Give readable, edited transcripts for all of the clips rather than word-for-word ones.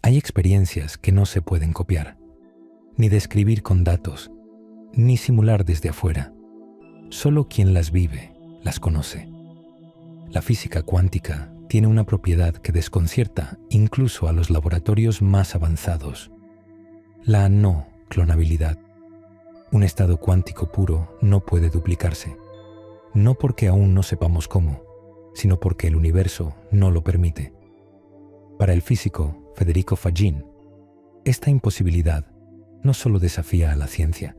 Hay experiencias que no se pueden copiar, ni describir con datos, ni simular desde afuera. Solo quien las vive las conoce. La física cuántica tiene una propiedad que desconcierta incluso a los laboratorios más avanzados: la no clonabilidad. Un estado cuántico puro no puede duplicarse, no porque aún no sepamos cómo, sino porque el universo no lo permite. Para el físico Federico Fagin, esta imposibilidad no solo desafía a la ciencia,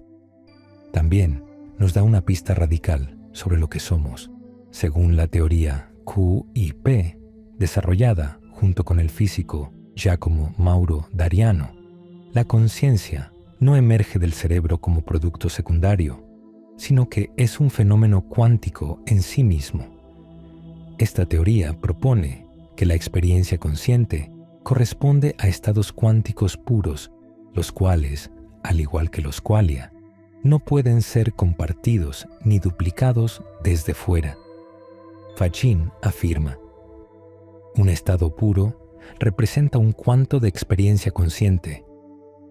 también nos da una pista radical sobre lo que somos, según la teoría QIP, desarrollada junto con el físico Giacomo Mauro Dariano. La conciencia no emerge del cerebro como producto secundario, sino que es un fenómeno cuántico en sí mismo. Esta teoría propone que la experiencia consciente corresponde a estados cuánticos puros, los cuales, al igual que los qualia, no pueden ser compartidos ni duplicados desde fuera. Fagin afirma: un estado puro representa un cuanto de experiencia consciente,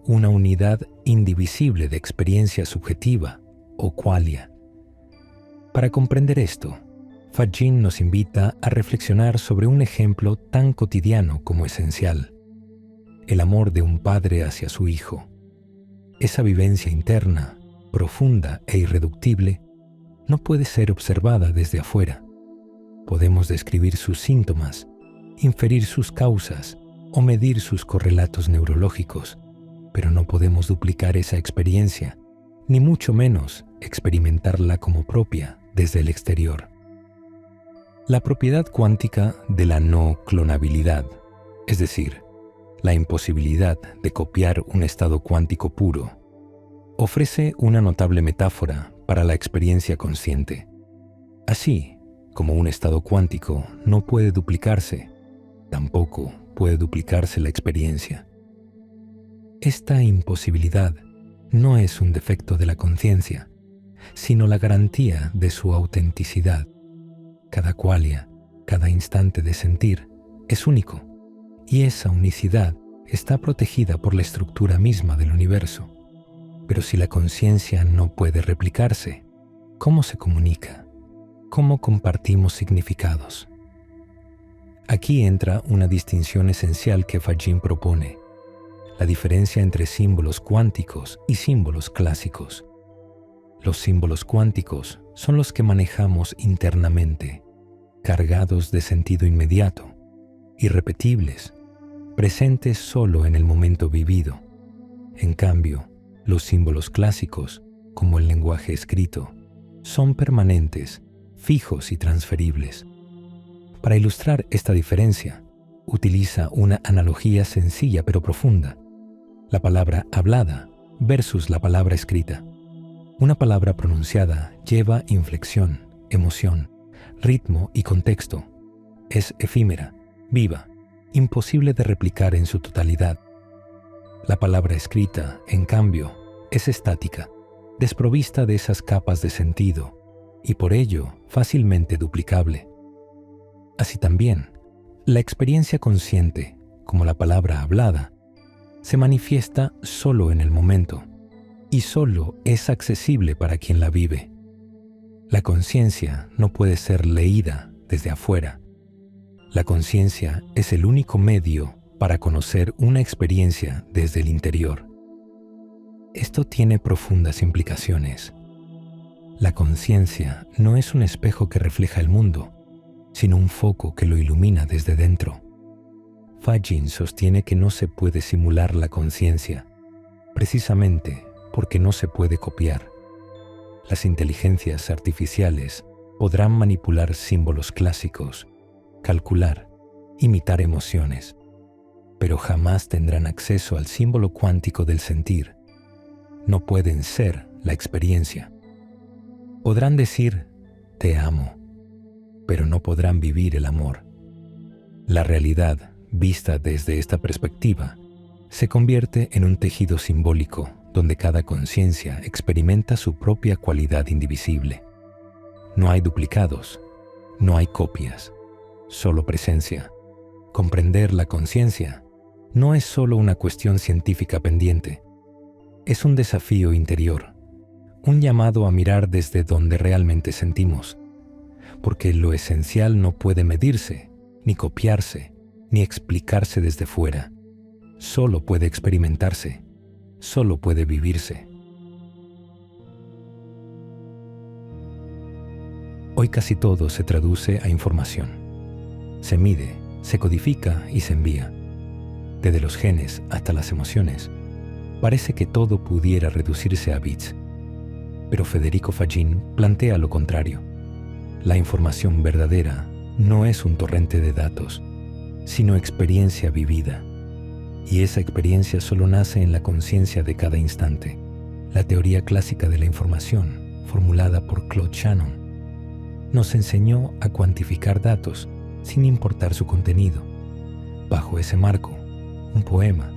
una unidad indivisible de experiencia subjetiva o qualia. Para comprender esto, Fagin nos invita a reflexionar sobre un ejemplo tan cotidiano como esencial: el amor de un padre hacia su hijo. Esa vivencia interna, profunda e irreductible, no puede ser observada desde afuera. Podemos describir sus síntomas, inferir sus causas o medir sus correlatos neurológicos, pero no podemos duplicar esa experiencia, ni mucho menos experimentarla como propia desde el exterior. La propiedad cuántica de la no clonabilidad, es decir, la imposibilidad de copiar un estado cuántico puro, ofrece una notable metáfora para la experiencia consciente. Así como un estado cuántico no puede duplicarse, tampoco puede duplicarse la experiencia. Esta imposibilidad no es un defecto de la conciencia, sino la garantía de su autenticidad. Cada qualia, cada instante de sentir, es único, y esa unicidad está protegida por la estructura misma del universo. Pero si la conciencia no puede replicarse, ¿cómo se comunica? ¿Cómo compartimos significados? Aquí entra una distinción esencial que Fagin propone: la diferencia entre símbolos cuánticos y símbolos clásicos. Los símbolos cuánticos son los que manejamos internamente, cargados de sentido inmediato, irrepetibles, presentes solo en el momento vivido. En cambio, los símbolos clásicos, como el lenguaje escrito, son permanentes, fijos y transferibles. Para ilustrar esta diferencia, utiliza una analogía sencilla pero profunda: la palabra hablada versus la palabra escrita. Una palabra pronunciada lleva inflexión, emoción, ritmo y contexto. Es efímera, viva, imposible de replicar en su totalidad. La palabra escrita, en cambio, es estática, desprovista de esas capas de sentido y por ello fácilmente duplicable. Así también, la experiencia consciente, como la palabra hablada, se manifiesta solo en el momento y solo es accesible para quien la vive. La conciencia no puede ser leída desde afuera. La conciencia es el único medio para conocer una experiencia desde el interior. Esto tiene profundas implicaciones. La conciencia no es un espejo que refleja el mundo, sino un foco que lo ilumina desde dentro. Fagin sostiene que no se puede simular la conciencia, precisamente porque no se puede copiar. Las inteligencias artificiales podrán manipular símbolos clásicos, calcular, imitar emociones, pero jamás tendrán acceso al símbolo cuántico del sentir. No pueden ser la experiencia. Podrán decir «te amo», pero no podrán vivir el amor. La realidad, vista desde esta perspectiva, se convierte en un tejido simbólico donde cada conciencia experimenta su propia cualidad indivisible. No hay duplicados, no hay copias, solo presencia. Comprender la conciencia no es solo una cuestión científica pendiente, es un desafío interior, un llamado a mirar desde donde realmente sentimos, porque lo esencial no puede medirse, ni copiarse, ni explicarse desde fuera. Solo puede experimentarse, solo puede vivirse. Hoy casi todo se traduce a información. Se mide, se codifica y se envía. Desde los genes hasta las emociones, parece que todo pudiera reducirse a bits. Pero Federico Fagin plantea lo contrario. La información verdadera no es un torrente de datos, sino experiencia vivida. Y esa experiencia solo nace en la conciencia de cada instante. La teoría clásica de la información, formulada por Claude Shannon, nos enseñó a cuantificar datos sin importar su contenido. Bajo ese marco, un poema,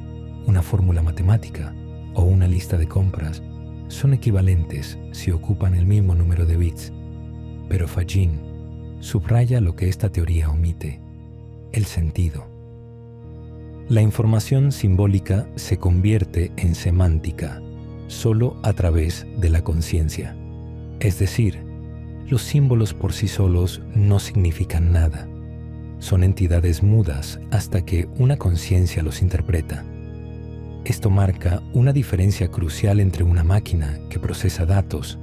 una fórmula matemática o una lista de compras son equivalentes si ocupan el mismo número de bits. Pero Fagin subraya lo que esta teoría omite: el sentido. La información simbólica se convierte en semántica solo a través de la conciencia. Es decir, los símbolos por sí solos no significan nada. Son entidades mudas hasta que una conciencia los interpreta. Esto marca una diferencia crucial entre una máquina que procesa datos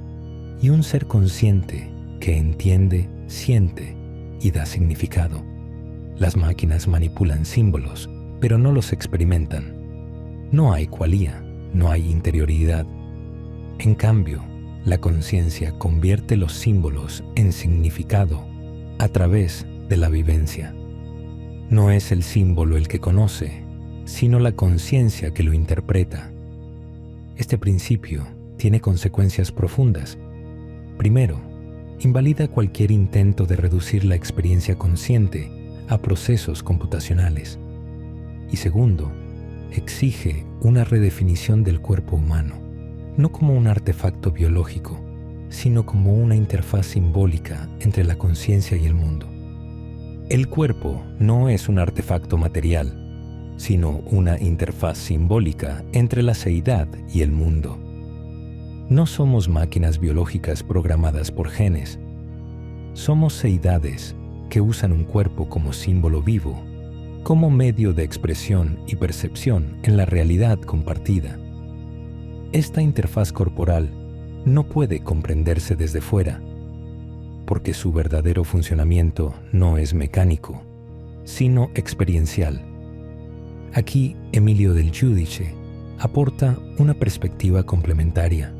y un ser consciente que entiende, siente y da significado. Las máquinas manipulan símbolos, pero no los experimentan. No hay qualia, no hay interioridad. En cambio, la conciencia convierte los símbolos en significado a través de la vivencia. No es el símbolo el que conoce, sino la conciencia que lo interpreta. Este principio tiene consecuencias profundas. Primero, invalida cualquier intento de reducir la experiencia consciente a procesos computacionales. Y segundo, exige una redefinición del cuerpo humano, no como un artefacto biológico, sino como una interfaz simbólica entre la conciencia y el mundo. El cuerpo no es un artefacto material, sino una interfaz simbólica entre la seidad y el mundo. No somos máquinas biológicas programadas por genes. Somos seidades que usan un cuerpo como símbolo vivo, como medio de expresión y percepción en la realidad compartida. Esta interfaz corporal no puede comprenderse desde fuera, porque su verdadero funcionamiento no es mecánico, sino experiencial. Aquí, Emilio del Giudice aporta una perspectiva complementaria.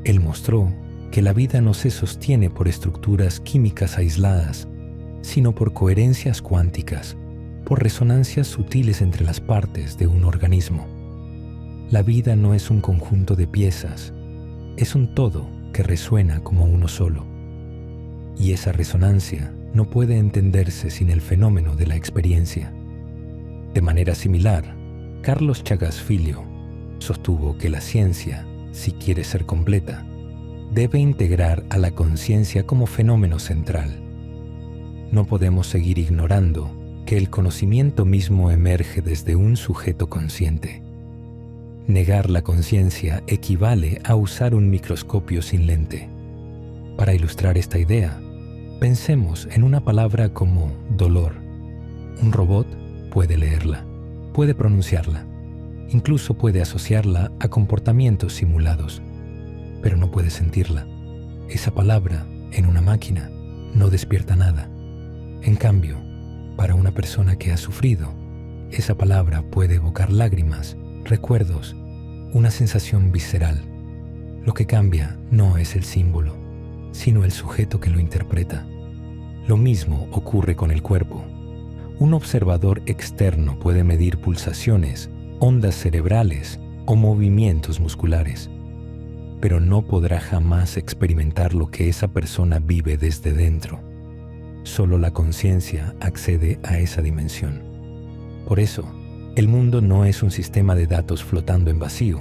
Él mostró que la vida no se sostiene por estructuras químicas aisladas, sino por coherencias cuánticas, por resonancias sutiles entre las partes de un organismo. La vida no es un conjunto de piezas, es un todo que resuena como uno solo. Y esa resonancia no puede entenderse sin el fenómeno de la experiencia. De manera similar, Carlos Chagas Filho sostuvo que la ciencia, si quiere ser completa, debe integrar a la conciencia como fenómeno central. No podemos seguir ignorando que el conocimiento mismo emerge desde un sujeto consciente. Negar la conciencia equivale a usar un microscopio sin lente. Para ilustrar esta idea, pensemos en una palabra como dolor. Un robot puede leerla, puede pronunciarla, incluso puede asociarla a comportamientos simulados, pero no puede sentirla. Esa palabra, en una máquina, no despierta nada. En cambio, para una persona que ha sufrido, esa palabra puede evocar lágrimas, recuerdos, una sensación visceral. Lo que cambia no es el símbolo, sino el sujeto que lo interpreta. Lo mismo ocurre con el cuerpo. Un observador externo puede medir pulsaciones, ondas cerebrales o movimientos musculares, pero no podrá jamás experimentar lo que esa persona vive desde dentro. Solo la conciencia accede a esa dimensión. Por eso, el mundo no es un sistema de datos flotando en vacío,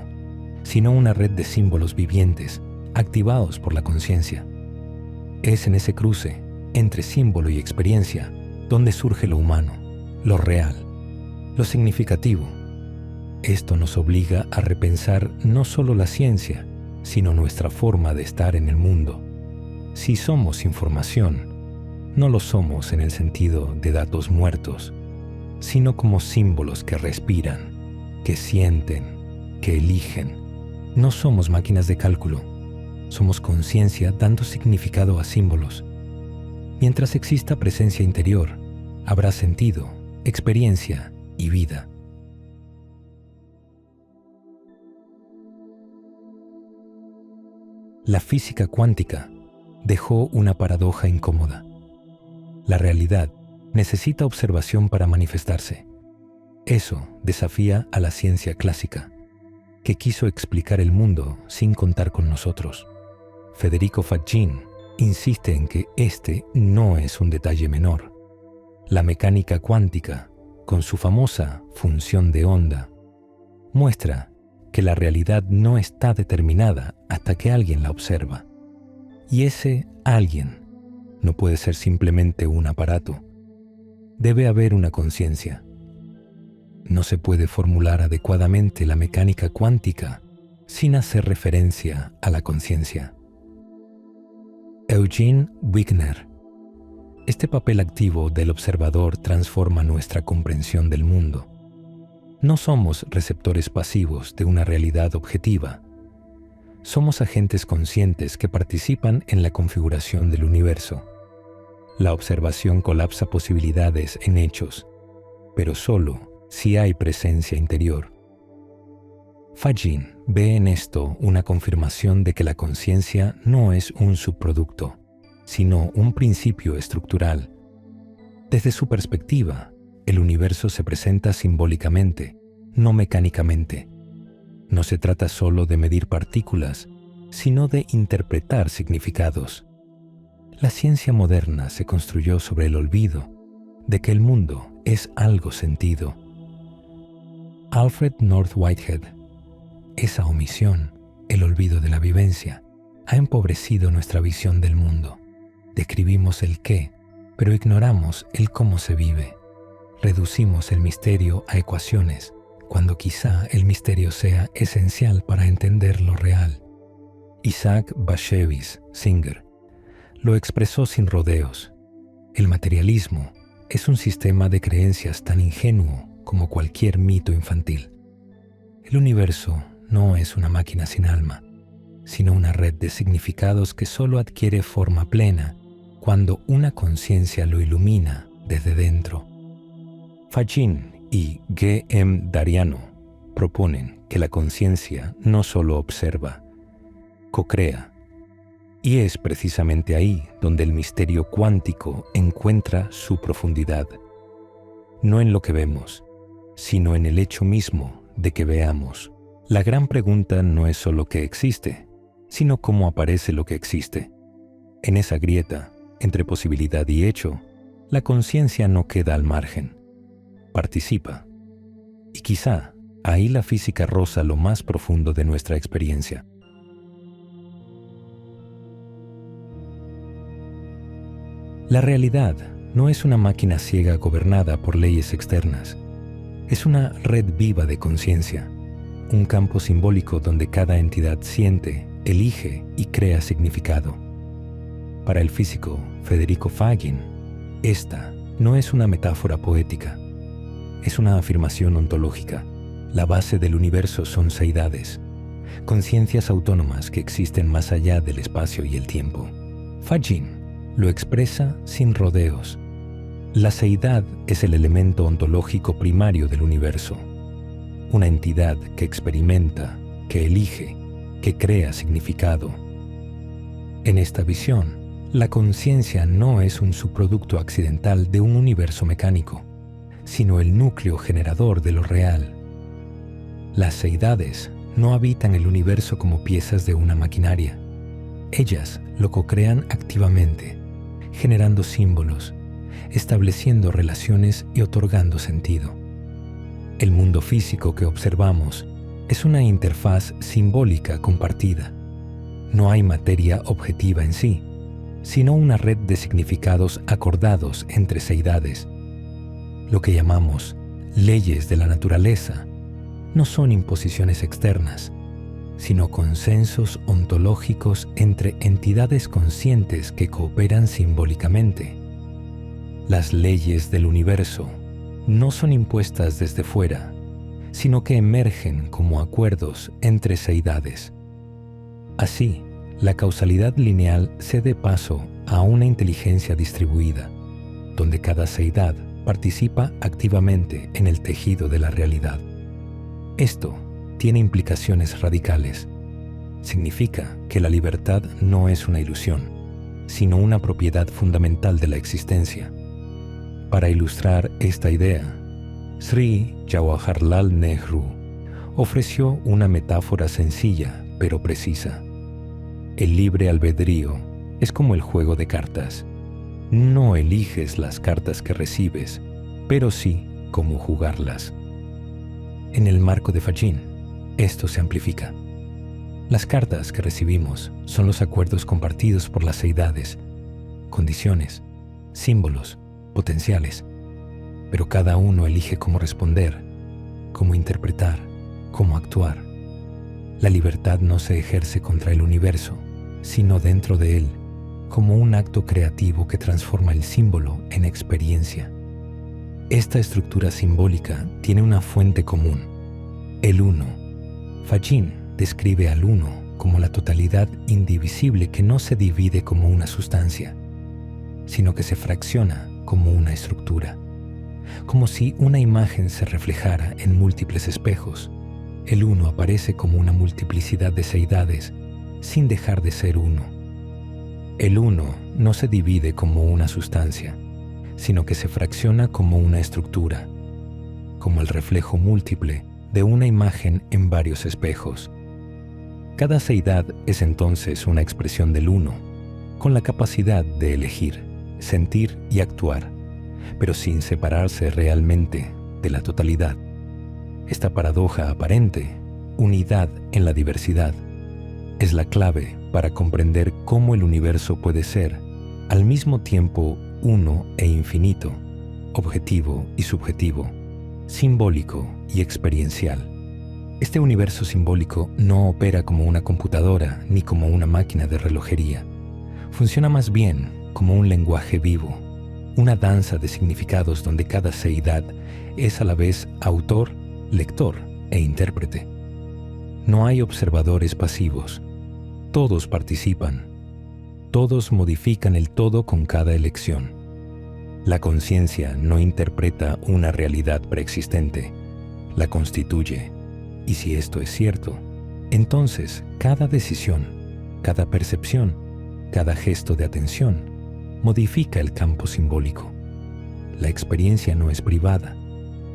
sino una red de símbolos vivientes, activados por la conciencia. Es en ese cruce, entre símbolo y experiencia, donde surge lo humano, lo real. Lo significativo. Esto nos obliga a repensar no solo la ciencia, sino nuestra forma de estar en el mundo. Si somos información, no lo somos en el sentido de datos muertos, sino como símbolos que respiran, que sienten, que eligen. No somos máquinas de cálculo, somos conciencia dando significado a símbolos. Mientras exista presencia interior, habrá sentido, experiencia y vida. La física cuántica dejó una paradoja incómoda. La realidad necesita observación para manifestarse. Eso desafía a la ciencia clásica, que quiso explicar el mundo sin contar con nosotros. Federico Faggin insiste en que este no es un detalle menor. La mecánica cuántica, con su famosa función de onda, muestra que la realidad no está determinada hasta que alguien la observa. Y ese alguien no puede ser simplemente un aparato. Debe haber una conciencia. No se puede formular adecuadamente la mecánica cuántica sin hacer referencia a la conciencia. Eugene Wigner. Este papel activo del observador transforma nuestra comprensión del mundo. No somos receptores pasivos de una realidad objetiva. Somos agentes conscientes que participan en la configuración del universo. La observación colapsa posibilidades en hechos, pero solo si hay presencia interior. Faggin ve en esto una confirmación de que la conciencia no es un subproducto, sino un principio estructural. Desde su perspectiva, el universo se presenta simbólicamente, no mecánicamente. No se trata solo de medir partículas, sino de interpretar significados. La ciencia moderna se construyó sobre el olvido de que el mundo es algo sentido. Alfred North Whitehead. Esa omisión, el olvido de la vivencia, ha empobrecido nuestra visión del mundo. Describimos el qué, pero ignoramos el cómo se vive. Reducimos el misterio a ecuaciones, cuando quizá el misterio sea esencial para entender lo real. Isaac Bashevis Singer lo expresó sin rodeos. El materialismo es un sistema de creencias tan ingenuo como cualquier mito infantil. El universo no es una máquina sin alma, sino una red de significados que solo adquiere forma plena cuando una conciencia lo ilumina desde dentro. Faggin y G. M. Dariano proponen que la conciencia no solo observa, co-crea. Y es precisamente ahí donde el misterio cuántico encuentra su profundidad. No en lo que vemos, sino en el hecho mismo de que veamos. La gran pregunta no es solo qué existe, sino cómo aparece lo que existe. En esa grieta, entre posibilidad y hecho, la conciencia no queda al margen. Participa. Y quizá ahí la física roza lo más profundo de nuestra experiencia. La realidad no es una máquina ciega gobernada por leyes externas. Es una red viva de conciencia, un campo simbólico donde cada entidad siente, elige y crea significado. Para el físico Federico Faggin, esta no es una metáfora poética, es una afirmación ontológica. La base del universo son seidades, conciencias autónomas que existen más allá del espacio y el tiempo. Faggin lo expresa sin rodeos. La seidad es el elemento ontológico primario del universo, una entidad que experimenta, que elige, que crea significado. En esta visión, la conciencia no es un subproducto accidental de un universo mecánico, sino el núcleo generador de lo real. Las seidades no habitan el universo como piezas de una maquinaria. Ellas lo co-crean activamente, generando símbolos, estableciendo relaciones y otorgando sentido. El mundo físico que observamos es una interfaz simbólica compartida. No hay materia objetiva en sí, sino una red de significados acordados entre seidades. Lo que llamamos leyes de la naturaleza no son imposiciones externas, sino consensos ontológicos entre entidades conscientes que cooperan simbólicamente. Las leyes del universo no son impuestas desde fuera, sino que emergen como acuerdos entre seidades. Así, la causalidad lineal cede paso a una inteligencia distribuida, donde cada seidad participa activamente en el tejido de la realidad. Esto tiene implicaciones radicales. Significa que la libertad no es una ilusión, sino una propiedad fundamental de la existencia. Para ilustrar esta idea, Sri Jawaharlal Nehru ofreció una metáfora sencilla pero precisa. El libre albedrío es como el juego de cartas. No eliges las cartas que recibes, pero sí cómo jugarlas. En el marco de Fajin, esto se amplifica. Las cartas que recibimos son los acuerdos compartidos por las seidades, condiciones, símbolos, potenciales, pero cada uno elige cómo responder, cómo interpretar, cómo actuar. La libertad no se ejerce contra el universo, sino dentro de él, como un acto creativo que transforma el símbolo en experiencia. Esta estructura simbólica tiene una fuente común, el uno. Fajin describe al uno como la totalidad indivisible que no se divide como una sustancia, sino que se fracciona como una estructura. Como si una imagen se reflejara en múltiples espejos, el uno aparece como una multiplicidad de seidades sin dejar de ser uno. El uno no se divide como una sustancia, sino que se fracciona como una estructura, como el reflejo múltiple de una imagen en varios espejos. Cada seidad es entonces una expresión del uno, con la capacidad de elegir, sentir y actuar, pero sin separarse realmente de la totalidad. Esta paradoja aparente, unidad en la diversidad, es la clave para comprender cómo el universo puede ser, al mismo tiempo, uno e infinito, objetivo y subjetivo, simbólico y experiencial. Este universo simbólico no opera como una computadora ni como una máquina de relojería. Funciona más bien como un lenguaje vivo, una danza de significados donde cada seidad es a la vez autor, lector e intérprete. No hay observadores pasivos. Todos participan. Todos modifican el todo con cada elección. La conciencia no interpreta una realidad preexistente, la constituye. Y si esto es cierto, entonces cada decisión, cada percepción, cada gesto de atención modifica el campo simbólico. La experiencia no es privada,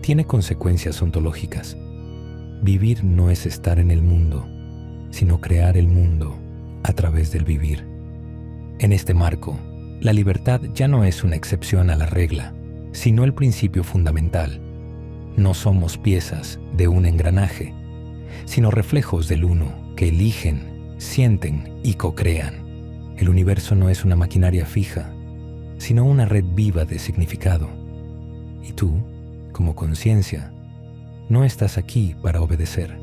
tiene consecuencias ontológicas. Vivir no es estar en el mundo, sino crear el mundo a través del vivir. En este marco, la libertad ya no es una excepción a la regla, sino el principio fundamental. No somos piezas de un engranaje, sino reflejos del uno que eligen, sienten y co-crean. El universo no es una maquinaria fija, sino una red viva de significado. Y tú, como conciencia, no estás aquí para obedecer.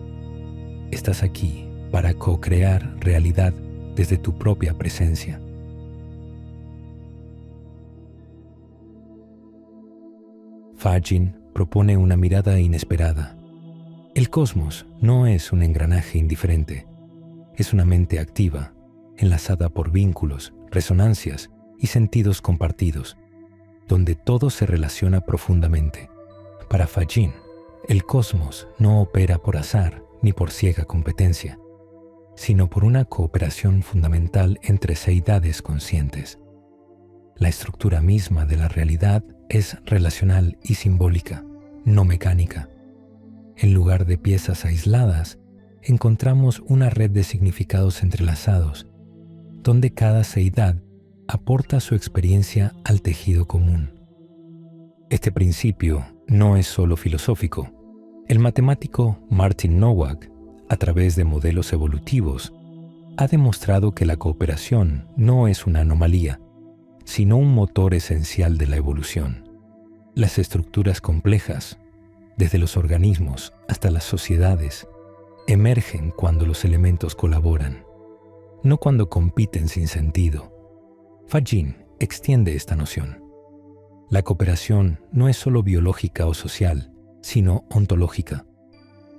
Estás aquí para co-crear realidad desde tu propia presencia. Fajin propone una mirada inesperada. El cosmos no es un engranaje indiferente, es una mente activa, enlazada por vínculos, resonancias y sentidos compartidos, donde todo se relaciona profundamente. Para Fajin, el cosmos no opera por azar ni por ciega competencia, sino por una cooperación fundamental entre seidades conscientes. La estructura misma de la realidad es relacional y simbólica, no mecánica. En lugar de piezas aisladas, encontramos una red de significados entrelazados, donde cada seidad aporta su experiencia al tejido común. Este principio no es solo filosófico. El matemático Martin Nowak, a través de modelos evolutivos, ha demostrado que la cooperación no es una anomalía, sino un motor esencial de la evolución. Las estructuras complejas, desde los organismos hasta las sociedades, emergen cuando los elementos colaboran, no cuando compiten sin sentido. Fagin extiende esta noción. La cooperación no es solo biológica o social, sino ontológica.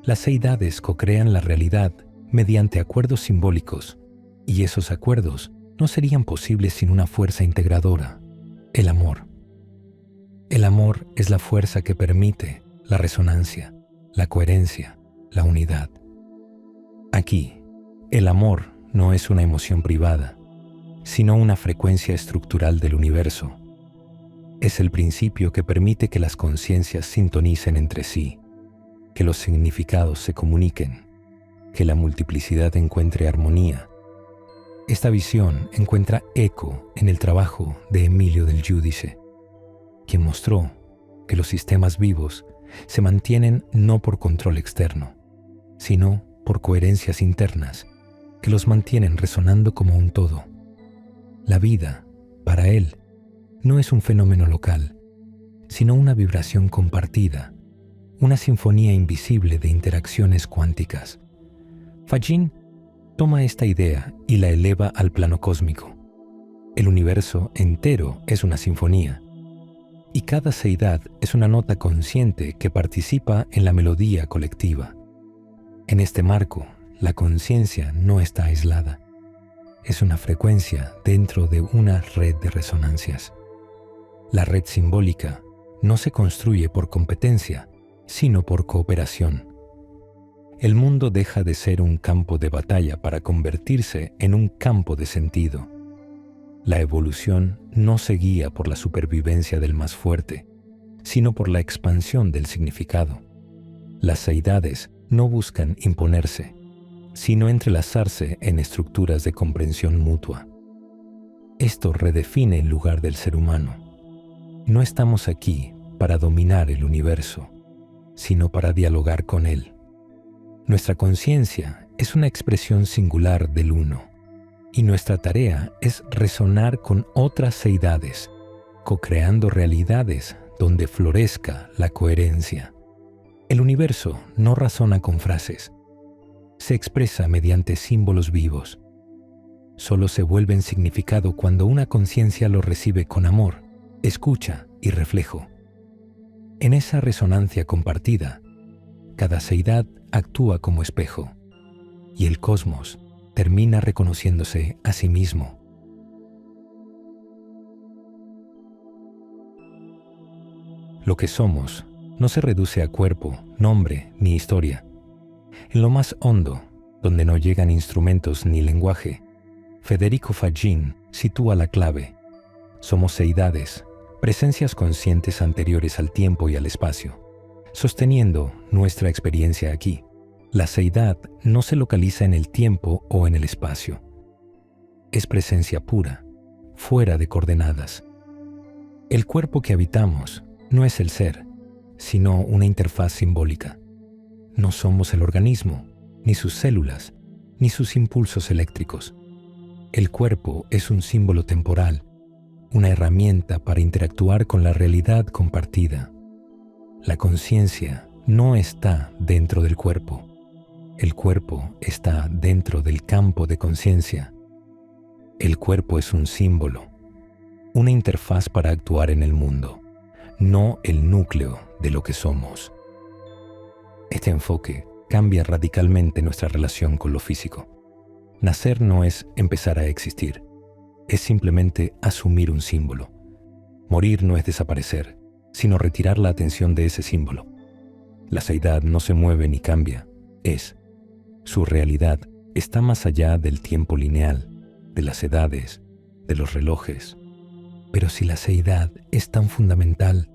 Las seidades co-crean la realidad mediante acuerdos simbólicos, y esos acuerdos no serían posibles sin una fuerza integradora, el amor. El amor es la fuerza que permite la resonancia, la coherencia, la unidad. Aquí, el amor no es una emoción privada, sino una frecuencia estructural del universo. Es el principio que permite que las conciencias sintonicen entre sí, que los significados se comuniquen, que la multiplicidad encuentre armonía. Esta visión encuentra eco en el trabajo de Emilio del Giudice, quien mostró que los sistemas vivos se mantienen no por control externo, sino por coherencias internas que los mantienen resonando como un todo. La vida, para él, no es un fenómeno local, sino una vibración compartida, una sinfonía invisible de interacciones cuánticas. Fagin toma esta idea y la eleva al plano cósmico. El universo entero es una sinfonía, y cada seidad es una nota consciente que participa en la melodía colectiva. En este marco, la conciencia no está aislada. Es una frecuencia dentro de una red de resonancias. La red simbólica no se construye por competencia, sino por cooperación. El mundo deja de ser un campo de batalla para convertirse en un campo de sentido. La evolución no se guía por la supervivencia del más fuerte, sino por la expansión del significado. Las seidades no buscan imponerse, sino entrelazarse en estructuras de comprensión mutua. Esto redefine el lugar del ser humano. No estamos aquí para dominar el universo, sino para dialogar con él. Nuestra conciencia es una expresión singular del uno, y nuestra tarea es resonar con otras seidades, co-creando realidades donde florezca la coherencia. El universo no razona con frases, se expresa mediante símbolos vivos. Solo se vuelven significado cuando una conciencia lo recibe con amor, escucha y reflejo. En esa resonancia compartida, cada seidad actúa como espejo, y el cosmos termina reconociéndose a sí mismo. Lo que somos no se reduce a cuerpo, nombre ni historia. En lo más hondo, donde no llegan instrumentos ni lenguaje, Federico Fagin sitúa la clave. Somos seidades, presencias conscientes anteriores al tiempo y al espacio, sosteniendo nuestra experiencia aquí. La seidad no se localiza en el tiempo o en el espacio. Es presencia pura, fuera de coordenadas. El cuerpo que habitamos no es el ser, sino una interfaz simbólica. No somos el organismo, ni sus células, ni sus impulsos eléctricos. El cuerpo es un símbolo temporal, una herramienta para interactuar con la realidad compartida. La conciencia no está dentro del cuerpo. El cuerpo está dentro del campo de conciencia. El cuerpo es un símbolo, una interfaz para actuar en el mundo, no el núcleo de lo que somos. Este enfoque cambia radicalmente nuestra relación con lo físico. Nacer no es empezar a existir, es simplemente asumir un símbolo. Morir no es desaparecer, sino retirar la atención de ese símbolo. La seidad no se mueve ni cambia, es. Su realidad está más allá del tiempo lineal, de las edades, de los relojes. Pero si la seidad es tan fundamental,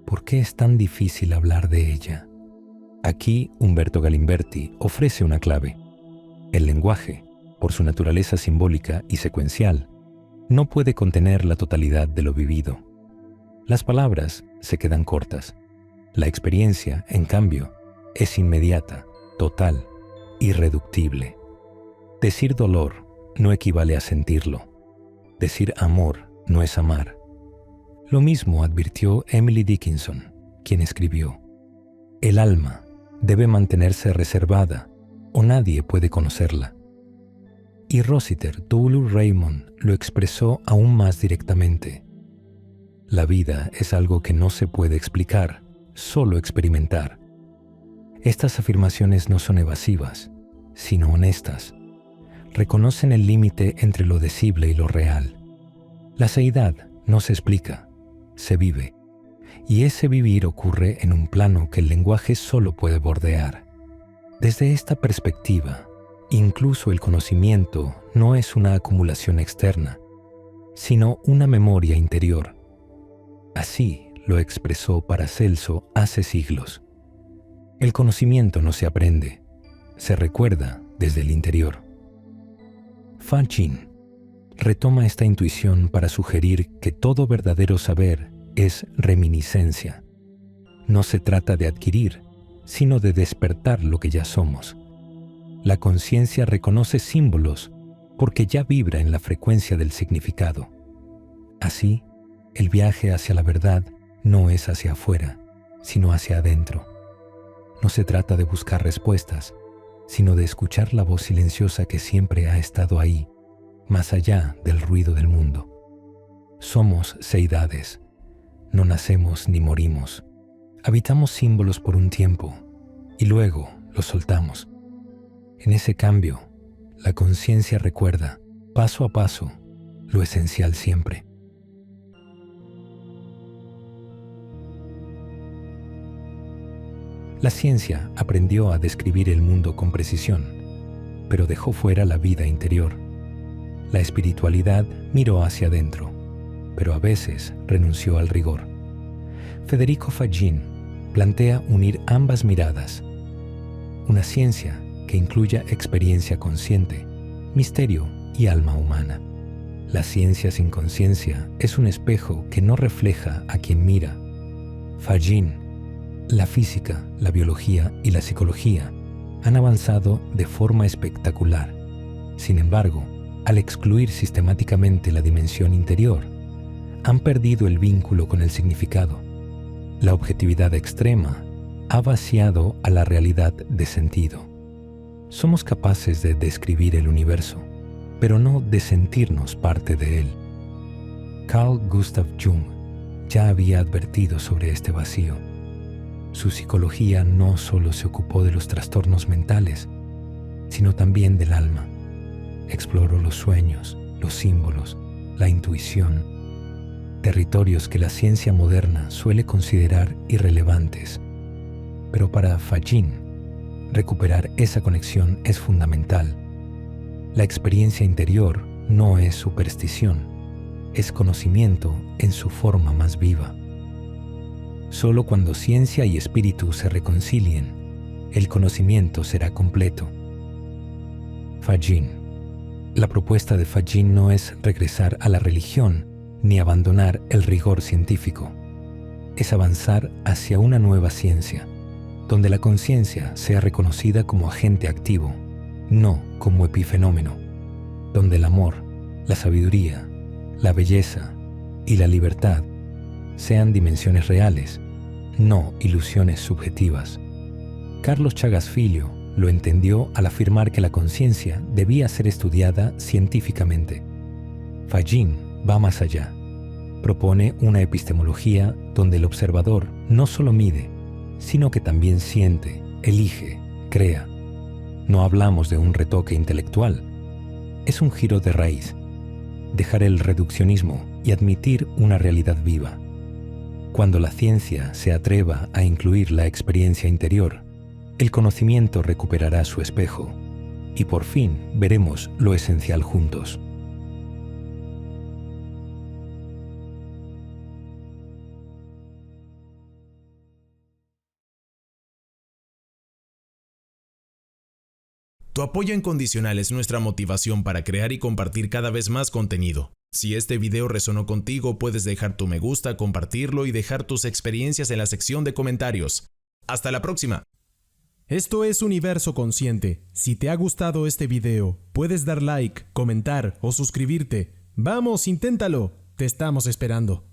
¿por qué es tan difícil hablar de ella? Aquí Umberto Galimberti ofrece una clave. El lenguaje, por su naturaleza simbólica y secuencial, no puede contener la totalidad de lo vivido. Las palabras se quedan cortas. La experiencia, en cambio, es inmediata, total, irreductible. Decir dolor no equivale a sentirlo. Decir amor no es amar. Lo mismo advirtió Emily Dickinson, quien escribió: El alma debe mantenerse reservada o nadie puede conocerla. Y Rossiter W. Raymond lo expresó aún más directamente. La vida es algo que no se puede explicar, solo experimentar. Estas afirmaciones no son evasivas, sino honestas. Reconocen el límite entre lo decible y lo real. La seidad no se explica, se vive. Y ese vivir ocurre en un plano que el lenguaje solo puede bordear. Desde esta perspectiva, incluso el conocimiento no es una acumulación externa, sino una memoria interior. Así lo expresó Paracelso hace siglos. El conocimiento no se aprende, se recuerda desde el interior. Fagin retoma esta intuición para sugerir que todo verdadero saber es reminiscencia. No se trata de adquirir, sino de despertar lo que ya somos. La conciencia reconoce símbolos porque ya vibra en la frecuencia del significado. Así, el viaje hacia la verdad no es hacia afuera, sino hacia adentro. No se trata de buscar respuestas, sino de escuchar la voz silenciosa que siempre ha estado ahí, más allá del ruido del mundo. Somos seidades. No nacemos ni morimos. Habitamos símbolos por un tiempo y luego los soltamos. En ese cambio, la conciencia recuerda, paso a paso, lo esencial siempre. La ciencia aprendió a describir el mundo con precisión, pero dejó fuera la vida interior. La espiritualidad miró hacia adentro, pero a veces renunció al rigor. Federico Fagin plantea unir ambas miradas. Una ciencia que incluya experiencia consciente, misterio y alma humana. La ciencia sin conciencia es un espejo que no refleja a quien mira. Fagin, la física, la biología y la psicología han avanzado de forma espectacular. Sin embargo, al excluir sistemáticamente la dimensión interior, han perdido el vínculo con el significado. La objetividad extrema ha vaciado a la realidad de sentido. Somos capaces de describir el universo, pero no de sentirnos parte de él. Carl Gustav Jung ya había advertido sobre este vacío. Su psicología no solo se ocupó de los trastornos mentales, sino también del alma. Exploró los sueños, los símbolos, la intuición, territorios que la ciencia moderna suele considerar irrelevantes. Pero para Fagin, recuperar esa conexión es fundamental. La experiencia interior no es superstición, es conocimiento en su forma más viva. Solo cuando ciencia y espíritu se reconcilien, el conocimiento será completo. Fagin. La propuesta de Fagin no es regresar a la religión ni abandonar el rigor científico. Es avanzar hacia una nueva ciencia, donde la conciencia sea reconocida como agente activo, no como epifenómeno, donde el amor, la sabiduría, la belleza y la libertad sean dimensiones reales, no ilusiones subjetivas. Carlos Chagas Filho lo entendió al afirmar que la conciencia debía ser estudiada científicamente. Fagin va más allá. Propone una epistemología donde el observador no solo mide, sino que también siente, elige, crea. No hablamos de un retoque intelectual. Es un giro de raíz. Dejar el reduccionismo y admitir una realidad viva. Cuando la ciencia se atreva a incluir la experiencia interior, el conocimiento recuperará su espejo y por fin veremos lo esencial juntos. Tu apoyo incondicional es nuestra motivación para crear y compartir cada vez más contenido. Si este video resonó contigo, puedes dejar tu me gusta, compartirlo y dejar tus experiencias en la sección de comentarios. ¡Hasta la próxima! Esto es Universo Consciente. Si te ha gustado este video, puedes dar like, comentar o suscribirte. ¡Vamos, inténtalo! Te estamos esperando.